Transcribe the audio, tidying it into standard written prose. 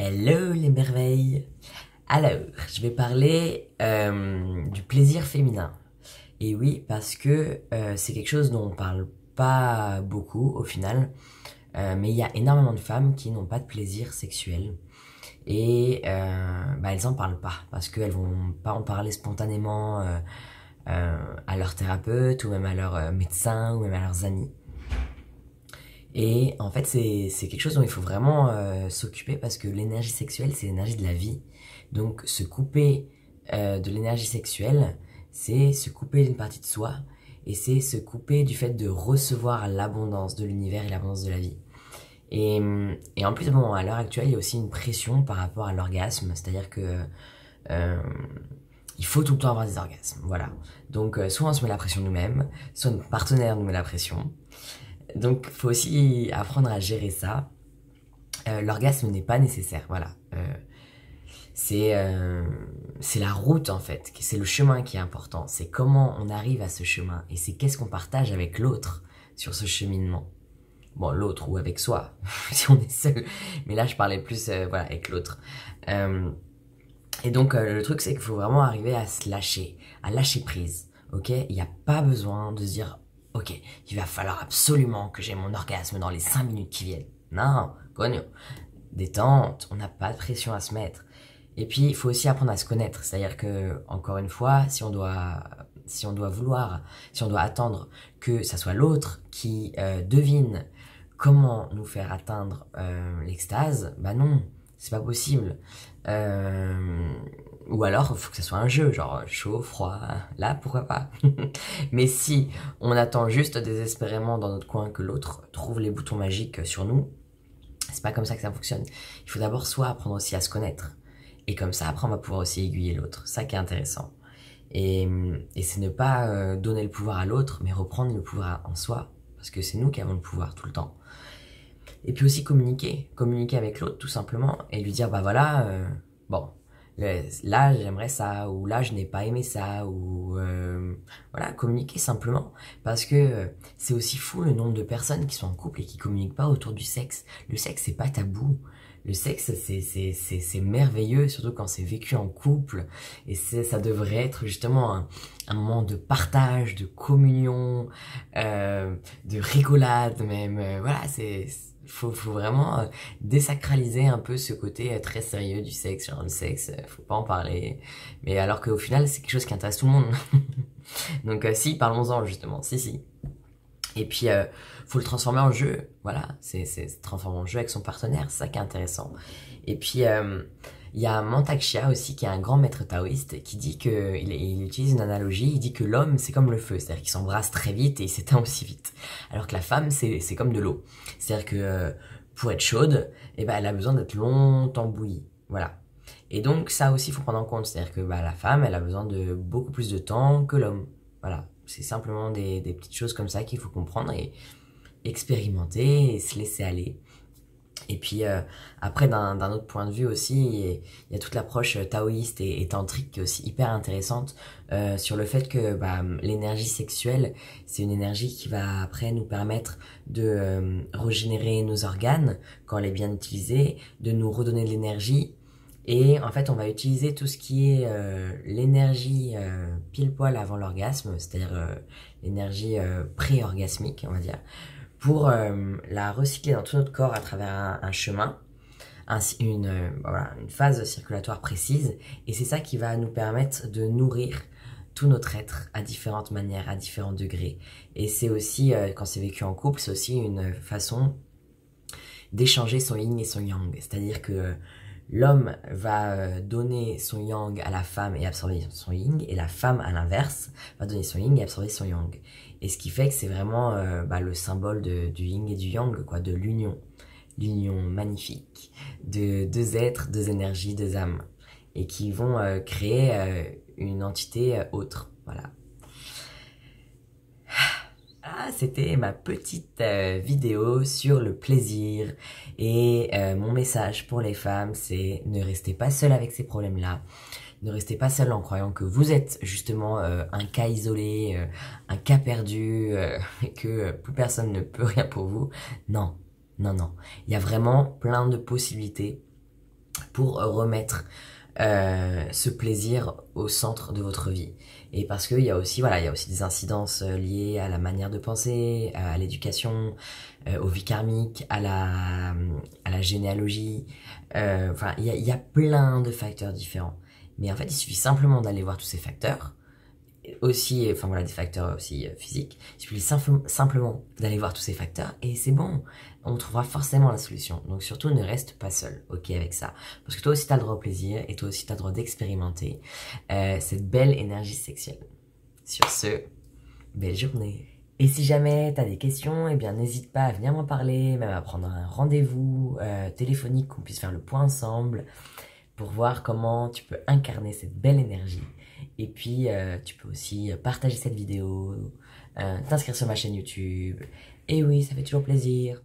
Hello les merveilles. Alors, je vais parler du plaisir féminin. Et oui, parce que c'est quelque chose dont on parle pas beaucoup au final. Mais il y a énormément de femmes qui n'ont pas de plaisir sexuel. Et elles en parlent pas. Parce qu'elles vont pas en parler spontanément à leur thérapeute, ou même à leur médecin, ou même à leurs amis. Et en fait, c'est quelque chose dont il faut vraiment s'occuper parce que l'énergie sexuelle, c'est l'énergie de la vie. Donc, se couper de l'énergie sexuelle, c'est se couper d'une partie de soi et c'est se couper du fait de recevoir l'abondance de l'univers et l'abondance de la vie. Et en plus, bon, à l'heure actuelle, il y a aussi une pression par rapport à l'orgasme, c'est-à-dire que euh, il faut tout le temps avoir des orgasmes, voilà. Donc, soit on se met la pression nous-mêmes, soit notre partenaire nous met la pression. Donc, il faut aussi apprendre à gérer ça. L'orgasme n'est pas nécessaire, voilà. C'est la route en fait, c'est le chemin qui est important. C'est comment on arrive à ce chemin et c'est qu'est-ce qu'on partage avec l'autre sur ce cheminement. Bon, l'autre ou avec soi, si on est seul. Mais là, je parlais plus voilà, avec l'autre. Et donc, le truc, c'est qu'il faut vraiment arriver à se lâcher, à lâcher prise. Ok, il n'y a pas besoin de se dire ok, il va falloir absolument que j'ai mon orgasme dans les 5 minutes qui viennent. Non, cogno. Détente, on n'a pas de pression à se mettre. Et puis, il faut aussi apprendre à se connaître. C'est-à-dire que, encore une fois, si on doit attendre que ça soit l'autre qui devine comment nous faire atteindre l'extase, bah non, c'est pas possible. Ou alors, il faut que ça soit un jeu, genre chaud, froid, là, pourquoi pas. Mais si on attend juste désespérément dans notre coin que l'autre trouve les boutons magiques sur nous, c'est pas comme ça que ça fonctionne. Il faut d'abord soi apprendre aussi à se connaître. Et comme ça, après, on va pouvoir aussi aiguiller l'autre. Ça qui est intéressant. Et c'est ne pas donner le pouvoir à l'autre, mais reprendre le pouvoir en soi. Parce que c'est nous qui avons le pouvoir tout le temps. Et puis aussi communiquer. Communiquer avec l'autre, tout simplement. Et lui dire, bah voilà, bon, là j'aimerais ça, ou là je n'ai pas aimé ça, ou voilà, communiquer simplement. Parce que c'est aussi fou le nombre de personnes qui sont en couple et qui communiquent pas autour du sexe. Le sexe, c'est pas tabou. Le sexe, c'est merveilleux, surtout quand c'est vécu en couple. Et ça devrait être justement un moment de partage, de communion, de rigolade même. Voilà, faut vraiment désacraliser un peu ce côté très sérieux du sexe. Genre le sexe, faut pas en parler. Mais alors qu'au final, c'est quelque chose qui intéresse tout le monde. Donc si, parlons-en justement. Si. Et puis, faut le transformer en jeu. Voilà, c'est transformer en jeu avec son partenaire, c'est ça qui est intéressant. Et puis, il y a Mantak Chia aussi, qui est un grand maître taoïste, qui dit que, il utilise une analogie, il dit que l'homme, c'est comme le feu, c'est-à-dire qu'il s'embrasse très vite et il s'éteint aussi vite. Alors que la femme, c'est comme de l'eau. C'est-à-dire que, pour être chaude, eh ben, elle a besoin d'être longtemps bouillie. Voilà. Et donc, ça aussi, il faut prendre en compte. C'est-à-dire que, bah, la femme, elle a besoin de beaucoup plus de temps que l'homme. Voilà. C'est simplement des petites choses comme ça qu'il faut comprendre et expérimenter et se laisser aller. Et puis après, d'un autre point de vue aussi, il y a toute l'approche taoïste et tantrique qui est aussi hyper intéressante sur le fait que bah, l'énergie sexuelle, c'est une énergie qui va après nous permettre de régénérer nos organes quand elle est bien utilisée, de nous redonner de l'énergie. Et en fait, on va utiliser tout ce qui est l'énergie pile poil avant l'orgasme, c'est-à-dire l'énergie pré-orgasmique, on va dire, pour la recycler dans tout notre corps à travers un chemin, voilà, une phase circulatoire précise. Et c'est ça qui va nous permettre de nourrir tout notre être à différentes manières, à différents degrés. Et c'est aussi, quand c'est vécu en couple, c'est aussi une façon d'échanger son yin et son yang. C'est-à-dire que l'homme va donner son yang à la femme et absorber son yin, et la femme, à l'inverse, va donner son yin et absorber son yang. Et ce qui fait que c'est vraiment le symbole du yin et du yang, quoi, de l'union. L'union magnifique de deux êtres, deux énergies, deux âmes. Et qui vont créer une entité autre. Voilà. Ah, c'était ma petite vidéo sur le plaisir et mon message pour les femmes, c'est ne restez pas seul avec ces problèmes-là, ne restez pas seul en croyant que vous êtes justement un cas isolé, un cas perdu, et que plus personne ne peut rien pour vous. Non, il y a vraiment plein de possibilités pour remettre ce plaisir au centre de votre vie. Et parce qu'il y a aussi, voilà, il y a aussi des incidences liées à la manière de penser, à l'éducation, aux vies karmiques, à la généalogie. Enfin, il y a plein de facteurs différents. Mais en fait, il suffit simplement d'aller voir tous ces facteurs aussi, enfin voilà, des facteurs aussi physiques. Il suffit simplement d'aller voir tous ces facteurs et c'est bon. On trouvera forcément la solution. Donc surtout, ne reste pas seul, ok, avec ça. Parce que toi aussi, tu as le droit au plaisir et toi aussi, tu as le droit d'expérimenter cette belle énergie sexuelle. Sur ce, belle journée. Et si jamais tu as des questions, eh bien n'hésite pas à venir m'en parler, même à prendre un rendez-vous téléphonique, qu'on puisse faire le point ensemble pour voir comment tu peux incarner cette belle énergie. Et puis, tu peux aussi partager cette vidéo, t'inscrire sur ma chaîne YouTube. Et oui, ça fait toujours plaisir.